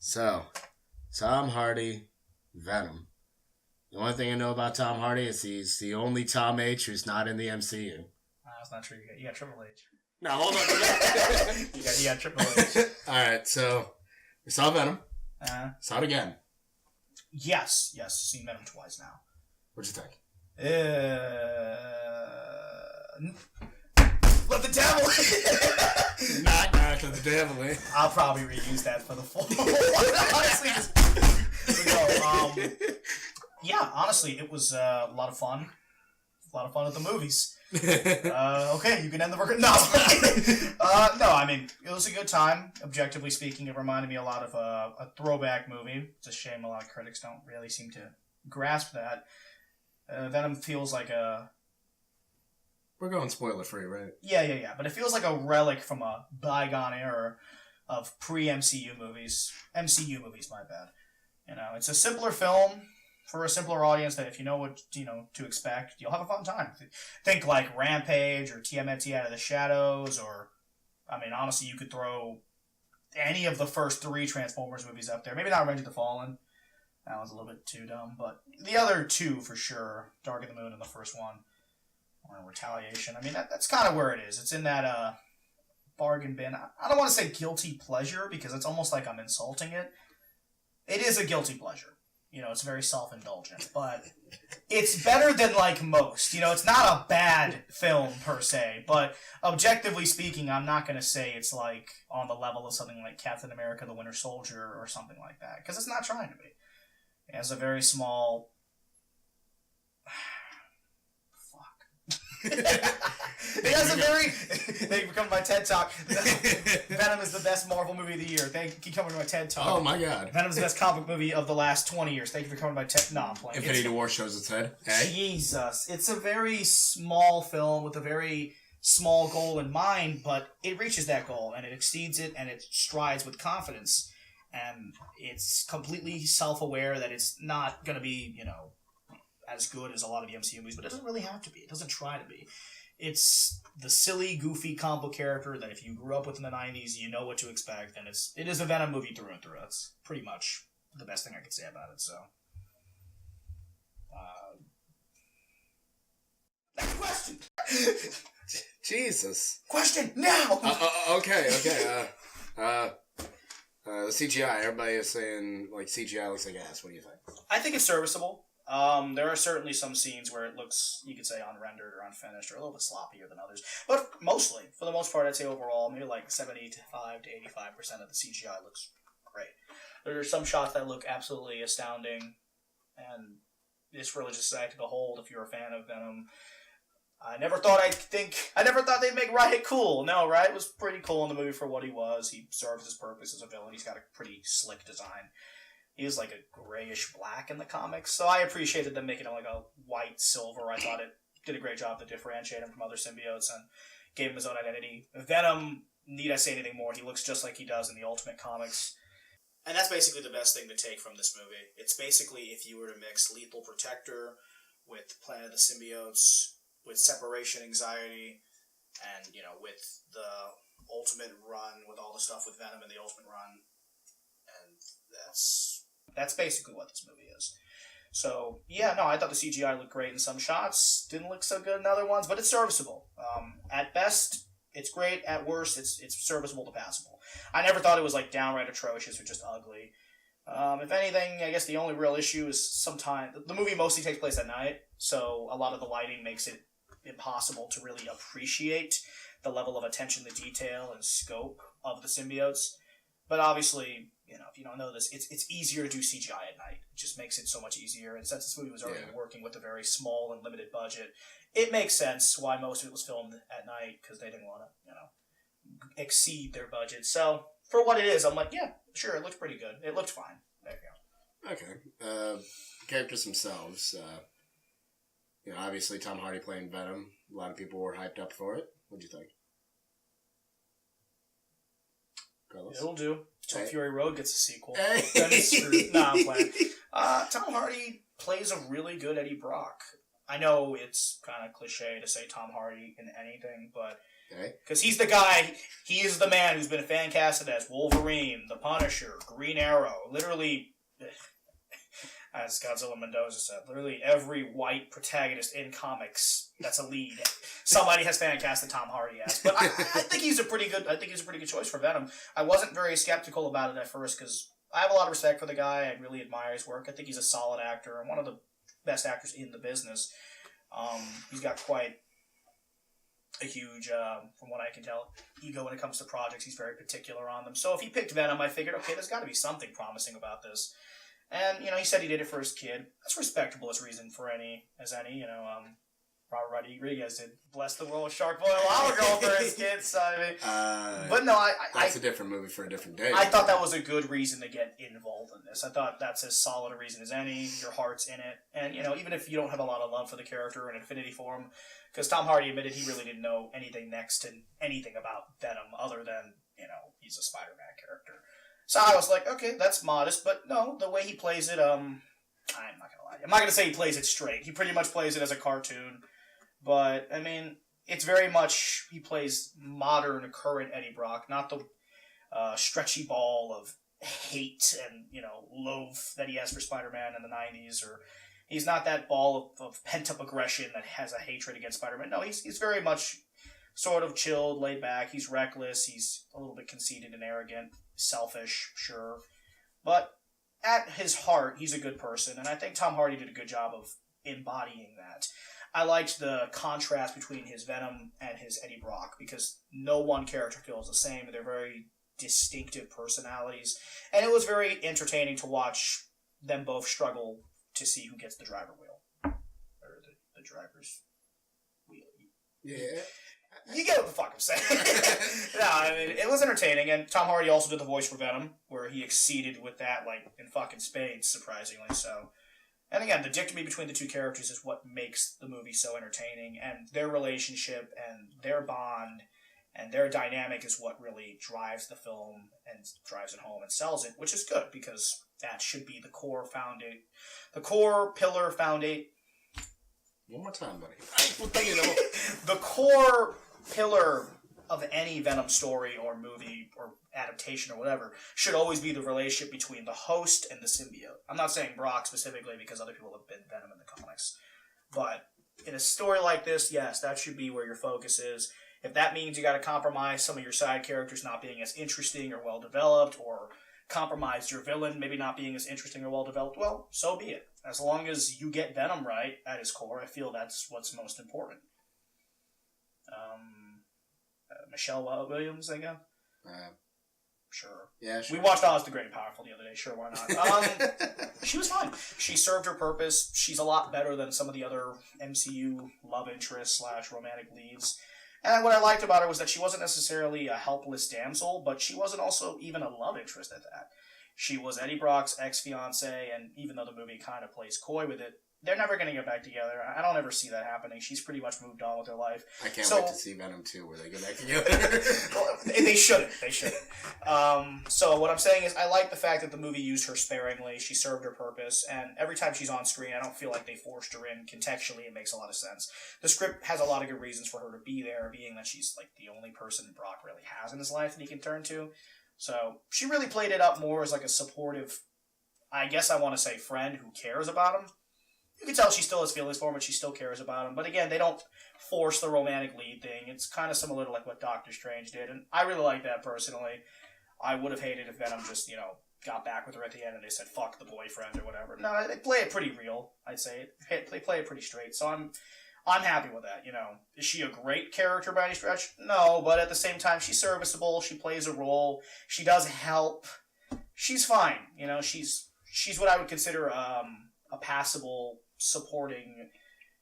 So, Tom Hardy, Venom. The only thing I know about Tom Hardy is he's the only Tom H who's not in the MCU. That's not true. You got Triple H. No, hold on. you got Triple H. Alright, so we saw Venom. Saw it again. Yes. Seen Venom twice now. What'd you think? Let the devil Knock, knock, let the devil in. I'll probably reuse that for the full honestly, yeah, honestly, it was a lot of fun. A lot of fun at the movies. Okay, you can end the record. No. No, I mean, it was a good time. Objectively speaking, it reminded me a lot of a throwback movie. It's a shame a lot of critics don't really seem to grasp that. Venom feels like a... We're going spoiler free, right? Yeah. But it feels like a relic from a bygone era of pre-MCU movies. MCU movies, my bad. You know, it's a simpler film for a simpler audience that if you know what to expect, you'll have a fun time. Think like Rampage or TMNT Out of the Shadows, or I mean, honestly, you could throw any of the first 3 Transformers movies up there. Maybe not Revenge of the Fallen. That was a little bit too dumb, but the other 2 for sure, Dark of the Moon and the first one, or Retaliation. I mean, that's kind of where it is. It's in that bargain bin. I don't want to say guilty pleasure because it's almost like I'm insulting it. It is a guilty pleasure. You know, it's very self-indulgent, but it's better than, like, most. You know, it's not a bad film, per se, but objectively speaking, I'm not going to say it's, like, on the level of something like Captain America the Winter Soldier or something like that, because it's not trying to be. It has a very small... It has a very... Thank you for coming to my TED Talk. Venom is the best Marvel movie of the year. Thank you for coming to my TED Talk. Oh my god. Venom is the best comic movie of the last 20 years. Thank you for coming to my TED... No, I'm playing. Infinity War shows its head. Hey? Jesus. It's a very small film with a very small goal in mind, but it reaches that goal, and it exceeds it, and it strides with confidence. And it's completely self-aware that it's not going to be, as good as a lot of the MCU movies, but it doesn't really have to be. It doesn't try to be. It's the silly, goofy comic book character that if you grew up with in the 90s, you know what to expect, and it is a Venom movie through and through. That's pretty much the best thing I could say about it, so... Next question! Jesus. Question, now! Okay. The CGI, everybody is saying, like, CGI looks like ass. What do you think? I think it's serviceable. There are certainly some scenes where it looks, you could say, unrendered or unfinished or a little bit sloppier than others. But mostly, for the most part, I'd say overall, maybe like 75 to 85% of the CGI looks great. There are some shots that look absolutely astounding, and it's really just a sight to behold if you're a fan of Venom. I never thought they'd make Riot cool. No, Riot was pretty cool in the movie for what he was. He serves his purpose as a villain. He's got a pretty slick design. He was like a grayish black in the comics, so I appreciated them making him like a white silver. I thought it did a great job to differentiate him from other symbiotes and gave him his own identity. Venom, need I say anything more? He looks just like he does in the Ultimate Comics. And that's basically the best thing to take from this movie. It's basically if you were to mix Lethal Protector with Planet of the Symbiotes, with Separation Anxiety, and, with the Ultimate Run, with all the stuff with Venom in the Ultimate Run. And that's basically what this movie is. So, yeah, no, I thought the CGI looked great in some shots. Didn't look so good in other ones, but it's serviceable. At best, it's great. At worst, it's serviceable to passable. I never thought it was, like, downright atrocious or just ugly. If anything, I guess the only real issue is sometimes... The movie mostly takes place at night, so a lot of the lighting makes it impossible to really appreciate the level of attention to detail and scope of the symbiotes. But obviously, if you don't know this, it's easier to do CGI at night. It just makes it so much easier. And since this movie was already working with a very small and limited budget, it makes sense why most of it was filmed at night, because they didn't want to, exceed their budget. So, for what it is, I'm like, yeah, sure, it looked pretty good. It looked fine. There you go. Okay. Characters themselves, obviously Tom Hardy playing Venom. A lot of people were hyped up for it. What'd you think? Carlos? It'll do. Till Hey. Fury Road gets a sequel. Hey. Then it's screwed. Nah, I'm playing. Tom Hardy plays a really good Eddie Brock. I know it's kind of cliche to say Tom Hardy in anything, but Okay. Because he's the guy, he is the man who's been fan casted as Wolverine, the Punisher, Green Arrow, literally, as Godzilla Mendoza said, literally every white protagonist in comics that's a lead, somebody has fan casted Tom Hardy as. But I think he's a pretty good choice for Venom. I wasn't very skeptical about it at first because I have a lot of respect for the guy. I really admire his work. I think he's a solid actor and one of the best actors in the business. He's got quite a huge, from what I can tell, ego when it comes to projects. He's very particular on them. So if he picked Venom, I figured, okay, there's got to be something promising about this. And, he said he did it for his kid. That's respectable as reason for any. Robert Rodriguez did Bless the World with Shark Boy Lava Girl for his kids. So, I mean, but no, that's a different movie for a different day. I thought that was a good reason to get involved in this. I thought that's as solid a reason as any. Your heart's in it. And, even if you don't have a lot of love for the character and affinity for him, because Tom Hardy admitted he really didn't know anything next to anything about Venom other than, he's a Spider-Man character. So I was like, okay, that's modest, but no, the way he plays it, I'm not gonna lie. I'm not gonna say he plays it straight. He pretty much plays it as a cartoon, but, I mean, it's very much, he plays modern, current Eddie Brock, not the stretchy ball of hate and, loathe that he has for Spider-Man in the 90s, or he's not that ball of pent-up aggression that has a hatred against Spider-Man. No, he's very much sort of chilled, laid back. He's reckless. He's a little bit conceited and arrogant, selfish, sure. But at his heart, he's a good person, and I think Tom Hardy did a good job of embodying that. I liked the contrast between his Venom and his Eddie Brock, because no one character feels the same. They're very distinctive personalities, and it was very entertaining to watch them both struggle to see who gets the driver wheel. Or the driver's wheel. Yeah. You get what the fuck I'm saying. No, I mean, it was entertaining, and Tom Hardy also did the voice for Venom, where he exceeded with that, in fucking spades, surprisingly so. And again, the dichotomy between the two characters is what makes the movie so entertaining, and their relationship, and their bond, and their dynamic is what really drives the film, and drives it home, and sells it, which is good, because that should be the core pillar foundation. One more time, buddy. The core pillar of any Venom story or movie or adaptation or whatever should always be the relationship between the host and the symbiote. I'm not saying Brock specifically because other people have been Venom in the comics. But in a story like this, yes, that should be where your focus is. If that means you got to compromise some of your side characters not being as interesting or well-developed, or compromise your villain maybe not being as interesting or well-developed, well, so be it. As long as you get Venom right at his core, I feel that's what's most important. Michelle Williams, I guess? Sure. Yeah, sure. We watched Oz the Great and Powerful the other day. Sure, why not? She was fine. She served her purpose. She's a lot better than some of the other MCU love interests / romantic leads. And what I liked about her was that she wasn't necessarily a helpless damsel, but she wasn't also even a love interest at that. She was Eddie Brock's ex-fiancée, and even though the movie kind of plays coy with it, they're never going to get back together. I don't ever see that happening. She's pretty much moved on with her life. I can't wait to see Venom 2 where they get back together. Well, they shouldn't. They shouldn't. So what I'm saying is I like the fact that the movie used her sparingly. She served her purpose. And every time she's on screen, I don't feel like they forced her in. Contextually, it makes a lot of sense. The script has a lot of good reasons for her to be there, being that she's the only person Brock really has in his life that he can turn to. So she really played it up more as a supportive, I guess I want to say, friend who cares about him. You can tell she still has feelings for him, but she still cares about him. But again, they don't force the romantic lead thing. It's kind of similar to what Doctor Strange did, and I really like that personally. I would have hated if Venom just, got back with her at the end and they said, fuck the boyfriend or whatever. No, they play it pretty real, I'd say. They play it pretty straight, so I'm happy with that, Is she a great character by any stretch? No, but at the same time, she's serviceable, she plays a role, she does help. She's fine, she's what I would consider a passable, supporting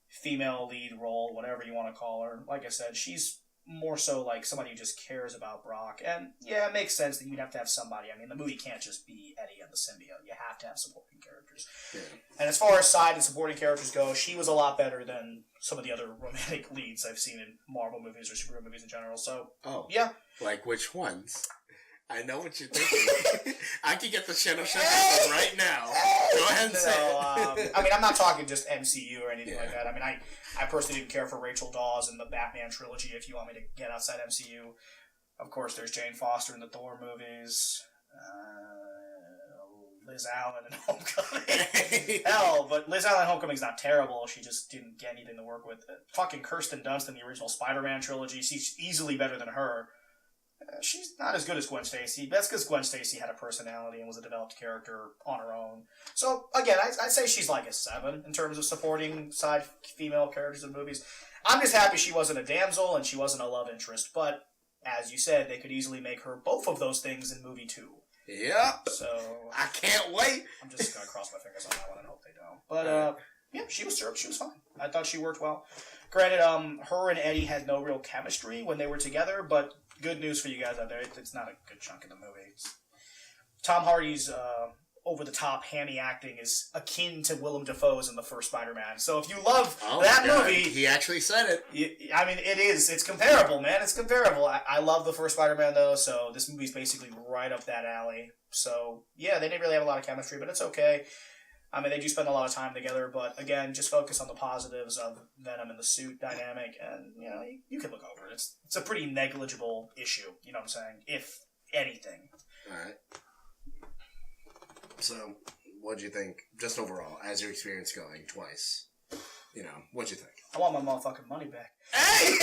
female lead role, whatever you want to call her. Like I said, she's more so somebody who just cares about Brock. And yeah, it makes sense that you'd have to have somebody. I mean, the movie can't just be Eddie and the symbiote. You have to have supporting characters. Yeah. And as far as side and supporting characters go, she was a lot better than some of the other romantic leads I've seen in Marvel movies or superhero movies in general. So, yeah. Like which ones? I know what you're thinking. I can get the Shadow Shut right now. Go ahead and say it. I mean, I'm not talking just MCU or anything like that. I mean, I personally didn't care for Rachel Dawes in the Batman trilogy, if you want me to get outside MCU. Of course, there's Jane Foster in the Thor movies. Liz Allen in Homecoming. Hell, but Liz Allen in Homecoming's not terrible. She just didn't get anything to work with. Fucking Kirsten Dunst in the original Spider-Man trilogy. She's easily better than her. She's not as good as Gwen Stacy. That's because Gwen Stacy had a personality and was a developed character on her own. So, again, I'd say she's like a 7 in terms of supporting side female characters in movies. I'm just happy she wasn't a damsel and she wasn't a love interest. But, as you said, they could easily make her both of those things in movie 2. Yep. So I can't wait. I'm just gonna cross my fingers on that one and hope they don't. But yeah, she was fine. I thought she worked well. Granted, her and Eddie had no real chemistry when they were together, but good news for you guys out there. It's not a good chunk of the movie. Tom Hardy's over-the-top, hammy acting is akin to Willem Dafoe's in the first Spider-Man. So if you love that movie... He actually said it. I mean, it is. It's comparable, man. It's comparable. I love the first Spider-Man, though, so this movie's basically right up that alley. So, yeah, they didn't really have a lot of chemistry, but it's okay. I mean, they do spend a lot of time together, but again, just focus on the positives of Venom and the suit dynamic, and, you know, you can look over it. It's a pretty negligible issue, you know what I'm saying? If anything. All right. So, what'd you think, just overall, as your experience going twice? You know, what'd you think? I want my motherfucking money back. Hey!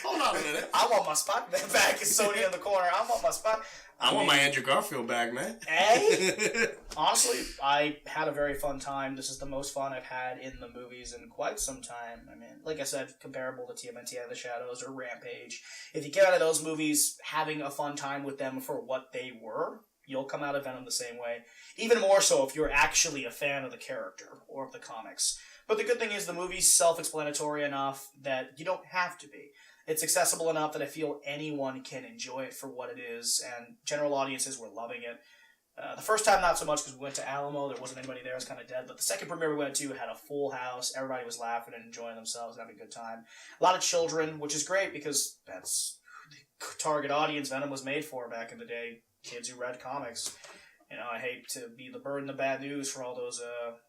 Hold on a minute. I want my spot back. It's Sony in the corner. I want my spot. I want my Andrew Garfield back, man. Hey! Honestly, I had a very fun time. This is the most fun I've had in the movies in quite some time. I mean, like I said, comparable to TMNT Out of the Shadows or Rampage. If you get out of those movies having a fun time with them for what they were, you'll come out of Venom the same way. Even more so if you're actually a fan of the character or of the comics. But the good thing is the movie's self-explanatory enough that you don't have to be. It's accessible enough that I feel anyone can enjoy it for what it is, and general audiences were loving it. The first time, not so much, because we went to Alamo. There wasn't anybody there. It was kind of dead. But the second premiere we went to had a full house. Everybody was laughing and enjoying themselves, having a good time. A lot of children, which is great because that's the target audience Venom was made for back in the day. Kids who read comics. You know, I hate to be the burden of bad news for all those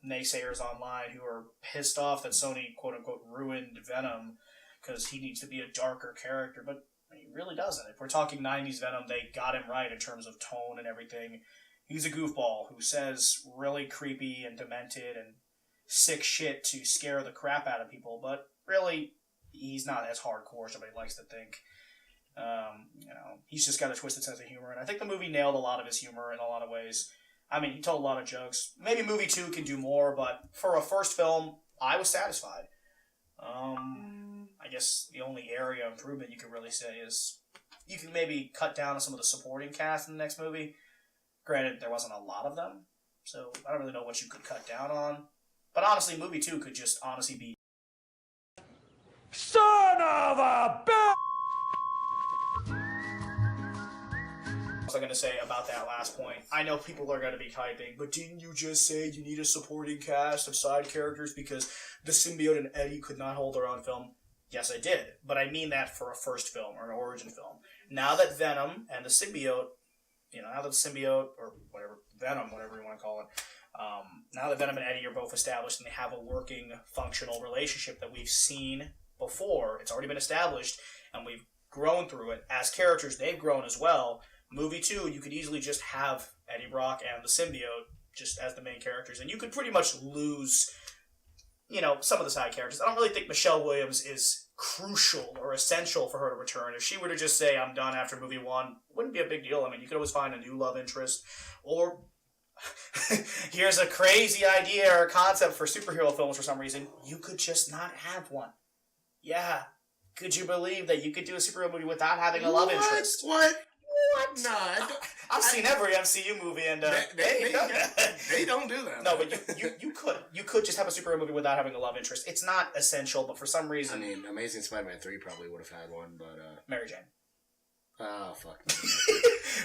naysayers online who are pissed off that Sony, quote-unquote, ruined Venom because he needs to be a darker character, but he really doesn't. If we're talking 90s Venom, they got him right in terms of tone and everything. He's a goofball who says really creepy and demented and sick shit to scare the crap out of people, but really, he's not as hardcore as everybody likes to think. You know, he's just got a twisted sense of humor, and I think the movie nailed a lot of his humor in a lot of ways. I mean, he told a lot of jokes. Maybe movie 2 can do more, but for a first film, I was satisfied. I guess the only area of improvement you could really say is you can maybe cut down on some of the supporting cast in the next movie. Granted, there wasn't a lot of them, so I don't really know what you could cut down on. But honestly, movie 2 could just honestly be Son of a bitch! What I'm going to say about that last point. I know people are going to be typing, but didn't you just say you need a supporting cast of side characters because the symbiote and Eddie could not hold their own film? Yes, I did, but I mean that for a first film or an origin film. Now that Venom and the symbiote, now that the symbiote, or whatever, Venom, whatever you want to call it, now that Venom and Eddie are both established and they have a working, functional relationship that we've seen before, it's already been established, and we've grown through it. As characters, they've grown as well. Movie 2, you could easily just have Eddie Brock and the symbiote just as the main characters, and you could pretty much lose, some of the side characters. I don't really think Michelle Williams is crucial or essential for her to return. If she were to just say, I'm done after movie 1, it wouldn't be a big deal. I mean, you could always find a new love interest, or here's a crazy idea or concept for superhero films for some reason, you could just not have one. Yeah. Could you believe that you could do a superhero movie without having a love interest? What? No, I've seen every MCU movie, and they don't do that. No, but you could just have a superhero movie without having a love interest. It's not essential, but for some reason, I mean, Amazing Spider-Man 3 probably would have had one, but Mary Jane. Oh fuck.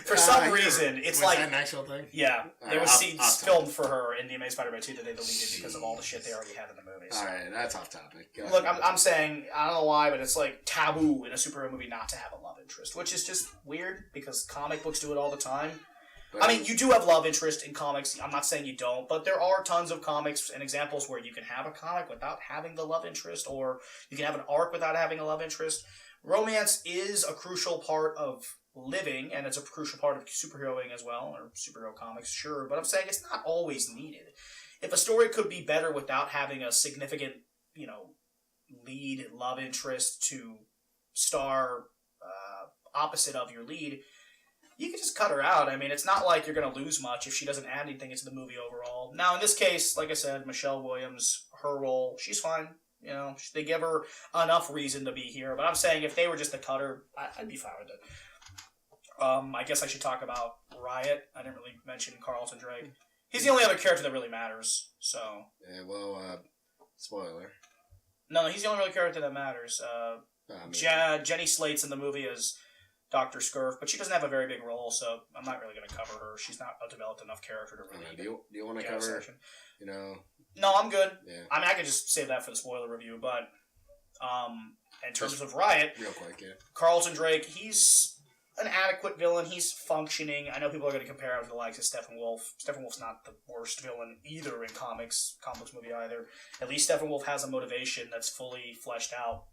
For some reason, it's was like... that an actual thing? Yeah, there was I'll scenes filmed for her in The Amazing Spider-Man 2 that they deleted because of all the shit they already had in the movies. Alright, that's off topic. Look, I'm saying, I don't know why, but it's like taboo in a superhero movie not to have a love interest, which is just weird because comic books do it all the time. But, I mean, you do have love interest in comics. I'm not saying you don't, but there are tons of comics and examples where you can have a comic without having the love interest, or you can have an arc without having a love interest. Romance is a crucial part of living, and it's a crucial part of superheroing as well, or superhero comics, sure, but I'm saying it's not always needed. If a story could be better without having a significant, lead love interest to star opposite of your lead, you can just cut her out. I mean, it's not like you're going to lose much if she doesn't add anything into the movie overall. Now, in this case, like I said, Michelle Williams, her role, she's fine. They give her enough reason to be here. But I'm saying if they were just to cut her, I'd be fine with it. I guess I should talk about Riot. I didn't really mention Carlton Drake. He's the only other character that really matters. So. Yeah, well, spoiler. No, he's the only real character that matters. Jenny Slate's in the movie as Dr. Scurf, but she doesn't have a very big role, so I'm not really going to cover her. She's not a developed enough character to really. Do you want to cover? No, I'm good. Yeah. I mean, I could just save that for the spoiler review, but in terms of Riot, real quick, yeah. Carlton Drake, he's an adequate villain. He's functioning. I know people are going to compare him to the likes of Steppenwolf. Steppenwolf's not the worst villain either in comic books movie either. At least Steppenwolf has a motivation that's fully fleshed out.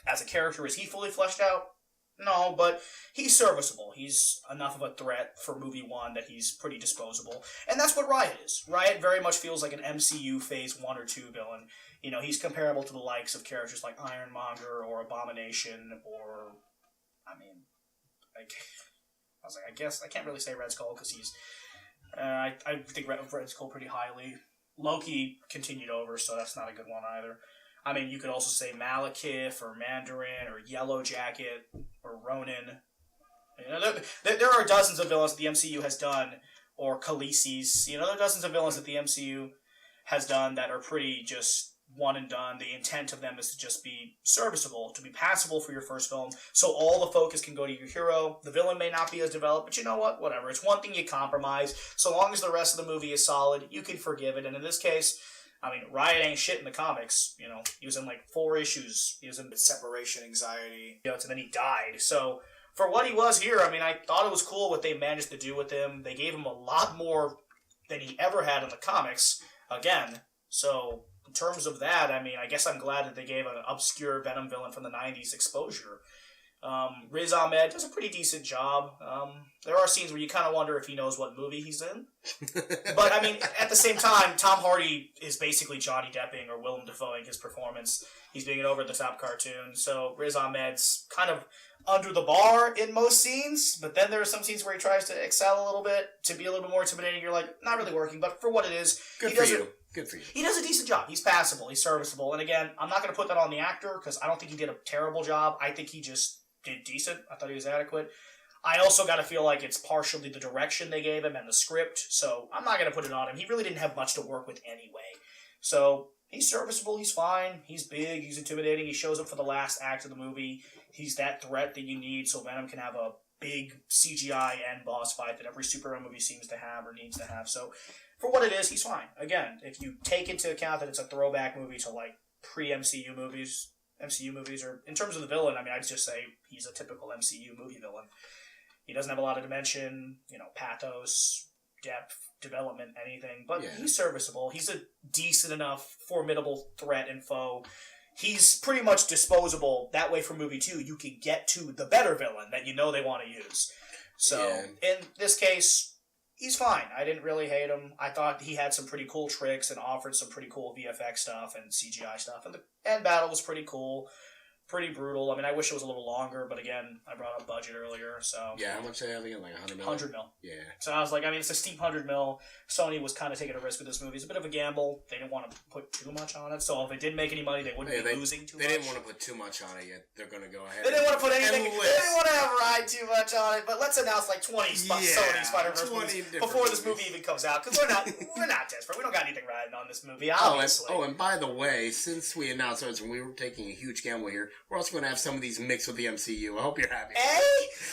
As a character, is he fully fleshed out? No, but he's serviceable. He's enough of a threat for movie one that he's pretty disposable. And that's what Riot is. Riot very much feels like an MCU Phase 1 or 2 villain. He's comparable to the likes of characters like Ironmonger or Abomination or... I guess I can't really say Red Skull because he's... I think Red Skull pretty highly. Loki continued over, so that's not a good one either. I mean, you could also say Malekith or Mandarin or Yellow Jacket or Ronin. There are dozens of villains that the MCU has done, or Khaleesi's. There are dozens of villains that the MCU has done that are pretty just one and done. The intent of them is to just be serviceable, to be passable for your first film, so all the focus can go to your hero. The villain may not be as developed, but you know what? Whatever. It's one thing you compromise. So long as the rest of the movie is solid, you can forgive it. And in this case... Riot ain't shit in the comics. He was in 4 issues. He was in separation anxiety. And then he died. So, for what he was here, I thought it was cool what they managed to do with him. They gave him a lot more than he ever had in the comics. Again. So, in terms of that, I guess I'm glad that they gave an obscure Venom villain from the 90s exposure. Riz Ahmed does a pretty decent job. There are scenes where you kind of wonder if he knows what movie he's in. But, at the same time, Tom Hardy is basically Johnny Depping or Willem Dafoeing his performance. He's being an over-the-top cartoon. So Riz Ahmed's kind of under the bar in most scenes, but then there are some scenes where he tries to excel a little bit, to be a little bit more intimidating. You're like, not really working, but for what it is, Good for you. He does a decent job. He's passable. He's serviceable. And again, I'm not going to put that on the actor, because I don't think he did a terrible job. I think he just did decent. I thought he was adequate. I also got to feel like it's partially the direction they gave him and the script, so I'm not going to put it on him. He really didn't have much to work with anyway. So, he's serviceable, he's fine, he's big, he's intimidating, he shows up for the last act of the movie. He's that threat that you need so Venom can have a big CGI end boss fight that every superhero movie seems to have or needs to have. So, for what it is, he's fine. Again, if you take into account that it's a throwback movie to, pre-MCU movies, or in terms of the villain, I'd just say he's a typical MCU movie villain. He doesn't have a lot of dimension, pathos, depth, development, anything, but he's serviceable. He's a decent enough, formidable threat and foe. He's pretty much disposable. That way for movie 2, you can get to the better villain that you know they want to use. So, in this case, he's fine. I didn't really hate him. I thought he had some pretty cool tricks and offered some pretty cool VFX stuff and CGI stuff. And the end battle was pretty cool. Pretty brutal. I wish it was a little longer, but again, I brought up budget earlier, so... Yeah, how much did they have again? 100 mil? 100 mil. Yeah. So I was like, it's a steep 100 mil. Sony was kind of taking a risk with this movie. It's a bit of a gamble. They didn't want to put too much on it, so if it didn't make any money, they wouldn't be losing too much. They didn't want to put too much on it yet. They're going to go ahead. They didn't want to put anything... They didn't want to have ride too much on it, but let's announce 20 Sony Spider-Verse movies before this movie even comes out, because we're not desperate. We don't got anything riding on this movie, obviously. And by the way, since we announced this and we were taking a huge gamble here, we're also going to have some of these mixed with the MCU. I hope you're happy.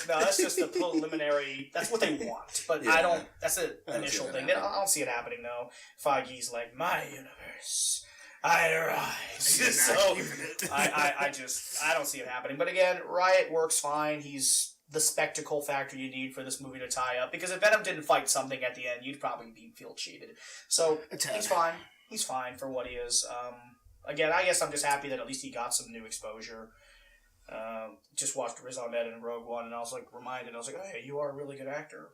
No, that's just a preliminary. That's what they want, but Yeah. I don't. That's an I don't initial see that thing. happening. I don't see it happening though. Feige's like, my universe, I arise. So I don't see it happening. But again, Riot works fine. He's the spectacle factor you need for this movie to tie up. Because if Venom didn't fight something at the end, you'd probably feel cheated. So he's fine. He's fine for what he is. Again, I guess I'm just happy that at least he got some new exposure. Just watched Riz Ahmed in Rogue One, and I was like reminded. I was like, oh, hey, you are a really good actor.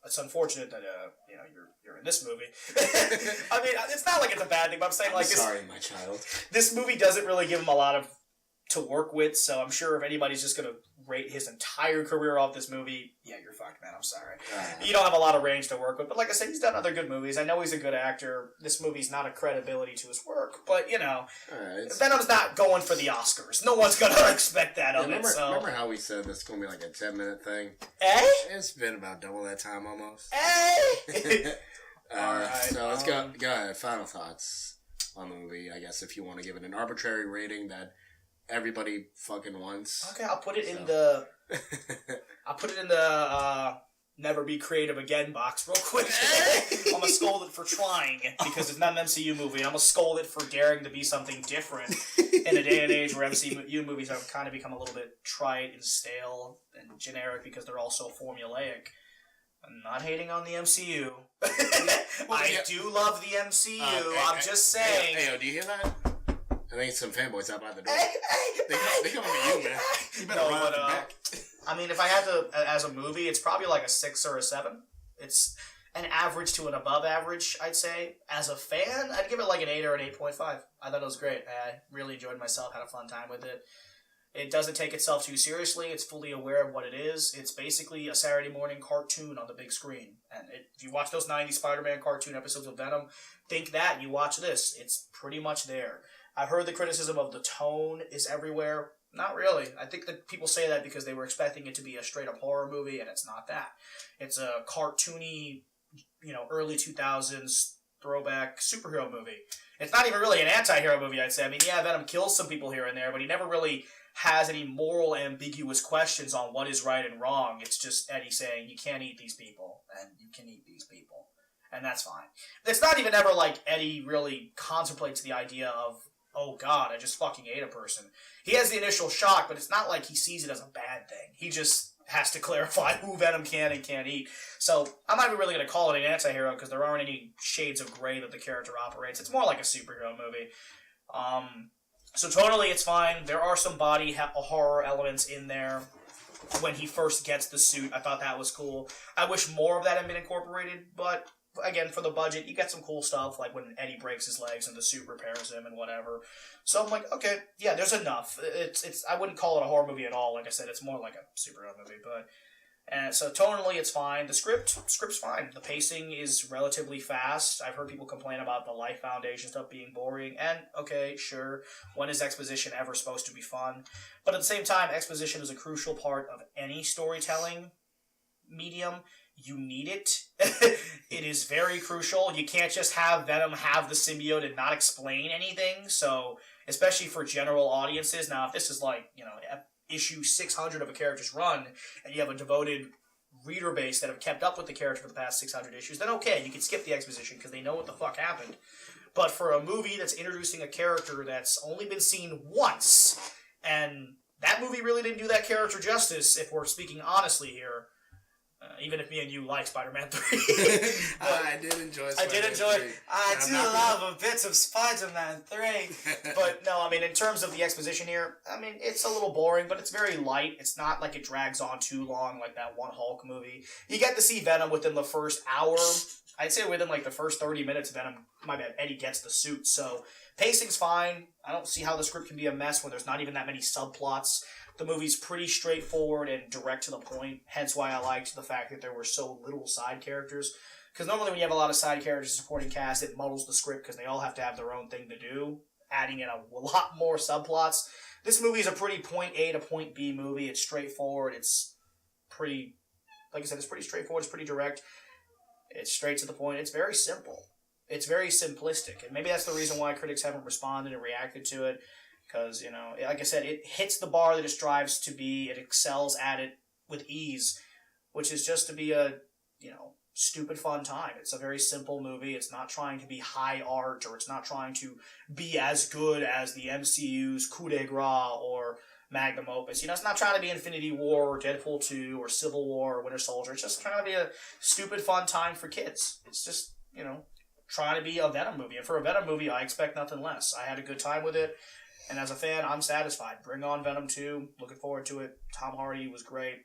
It's unfortunate that you're in this movie. I mean, it's not like it's a bad thing, but I'm saying I'm sorry, my child. This movie doesn't really give him a lot of to work with. So I'm sure if anybody's just gonna rate his entire career off this movie, yeah, you're fucked, man. I'm sorry. You don't have a lot of range to work with. But like I said, he's done other good movies. I know he's a good actor. This movie's not a credibility to his work, but Venom's not going for the Oscars. No one's gonna expect that of it. So remember how we said this is gonna be like a 10-minute thing? It's been about double that time almost. Alright. So let's go ahead. Final thoughts on the movie, I guess, if you want to give it an arbitrary rating that everybody fucking wants. Okay, I'll put it in the never be creative again box real quick. I'm gonna scold it for trying because it's not an MCU movie. I'm gonna scold it for daring to be something different in a day and age where MCU movies have kind of become a little bit trite and stale and generic because they're all so formulaic. I'm not hating on the MCU. I do love the MCU. I'm just saying. Hey, do you hear that? I think some fanboys out by the door. They coming to you, man. You better run out the back. I mean, if I had to, as a movie, it's probably like a 6 or a 7. It's an average to an above average, I'd say. As a fan, I'd give it like an 8 or an 8.5. I thought it was great. I really enjoyed myself, had a fun time with it. It doesn't take itself too seriously. It's fully aware of what it is. It's basically a Saturday morning cartoon on the big screen. And if you watch those 90s Spider-Man cartoon episodes of Venom, think that. You watch this. It's pretty much there. I've heard the criticism of the tone is everywhere. Not really. I think that people say that because they were expecting it to be a straight-up horror movie, and it's not that. It's a cartoony, early 2000s throwback superhero movie. It's not even really an anti-hero movie, I'd say. I mean, yeah, Venom kills some people here and there, but he never really has any moral ambiguous questions on what is right and wrong. It's just Eddie saying, you can't eat these people, and you can eat these people. And that's fine. It's not even ever like Eddie really contemplates the idea of, oh god, I just fucking ate a person. He has the initial shock, but it's not like he sees it as a bad thing. He just has to clarify who Venom can and can't eat. So I'm not even really going to call it an anti-hero because there aren't any shades of gray that the character operates. It's more like a superhero movie. So totally it's fine. There are some body horror elements in there. When he first gets the suit, I thought that was cool. I wish more of that had been incorporated, but again, for the budget, you get some cool stuff, like when Eddie breaks his legs and the suit repairs him and whatever. So I'm like, okay, yeah, there's enough. It's I wouldn't call it a horror movie at all. Like I said, it's more like a superhero movie. And so tonally, it's fine. The script's fine. The pacing is relatively fast. I've heard people complain about the Life Foundation stuff being boring. And okay, sure, when is exposition ever supposed to be fun? But at the same time, exposition is a crucial part of any storytelling medium. You need it. It is very crucial. You can't just have Venom have the symbiote and not explain anything. So, especially for general audiences. Now, if this is like, issue 600 of a character's run, and you have a devoted reader base that have kept up with the character for the past 600 issues, then okay, you can skip the exposition because they know what the fuck happened. But for a movie that's introducing a character that's only been seen once, and that movie really didn't do that character justice, if we're speaking honestly here. Even if me and you like Spider-Man 3. I did enjoy Spider-Man 3. I do love a bit of Spider-Man 3. But no, I mean, in terms of the exposition here, I mean, it's a little boring, but it's very light. It's not like it drags on too long like that one Hulk movie. You get to see Venom within the first hour. I'd say within like the first 30 minutes, Eddie gets the suit. So pacing's fine. I don't see how the script can be a mess when there's not even that many subplots. The movie's pretty straightforward and direct to the point, hence why I liked the fact that there were so little side characters. Because normally when you have a lot of side characters supporting cast, it muddles the script because they all have to have their own thing to do, adding in a lot more subplots. This movie is a pretty point A to point B movie. It's straightforward. It's pretty, like I said, it's pretty straightforward. It's pretty direct. It's straight to the point. It's very simple. It's very simplistic. And maybe that's the reason why critics haven't responded and reacted to it. Because, like I said, it hits the bar that it strives to be. It excels at it with ease, which is just to be a, stupid fun time. It's a very simple movie. It's not trying to be high art, or it's not trying to be as good as the MCU's coup de grace or magnum opus. It's not trying to be Infinity War or Deadpool 2 or Civil War or Winter Soldier. It's just trying to be a stupid fun time for kids. It's just, trying to be a Venom movie. And for a Venom movie, I expect nothing less. I had a good time with it. And as a fan, I'm satisfied. Bring on Venom 2. Looking forward to it. Tom Hardy was great.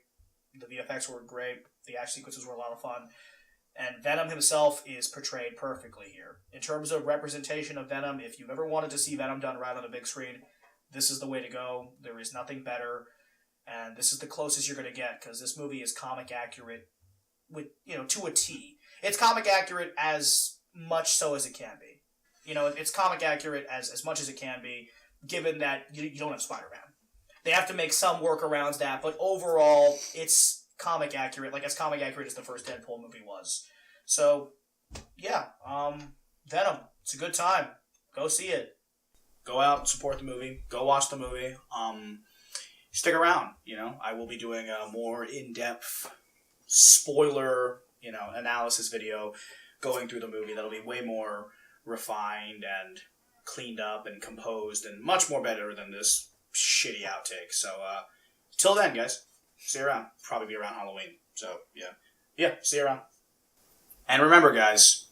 The VFX were great. The action sequences were a lot of fun. And Venom himself is portrayed perfectly here. In terms of representation of Venom, if you've ever wanted to see Venom done right on the big screen, this is the way to go. There is nothing better. And this is the closest you're going to get, because this movie is comic accurate with, to a T. It's comic accurate as much so as it can be. It's comic accurate as much as it can be, given that you don't have Spider-Man. They have to make some workarounds that, but overall, it's comic accurate, like as comic accurate as the first Deadpool movie was. So, yeah, Venom, it's a good time. Go see it. Go out and support the movie. Go watch the movie. Stick around, I will be doing a more in-depth spoiler, analysis video going through the movie that'll be way more refined and cleaned up and composed and much more better than this shitty outtake. So, till then, guys, see you around. Probably be around Halloween. So, yeah, see you around. And remember, guys,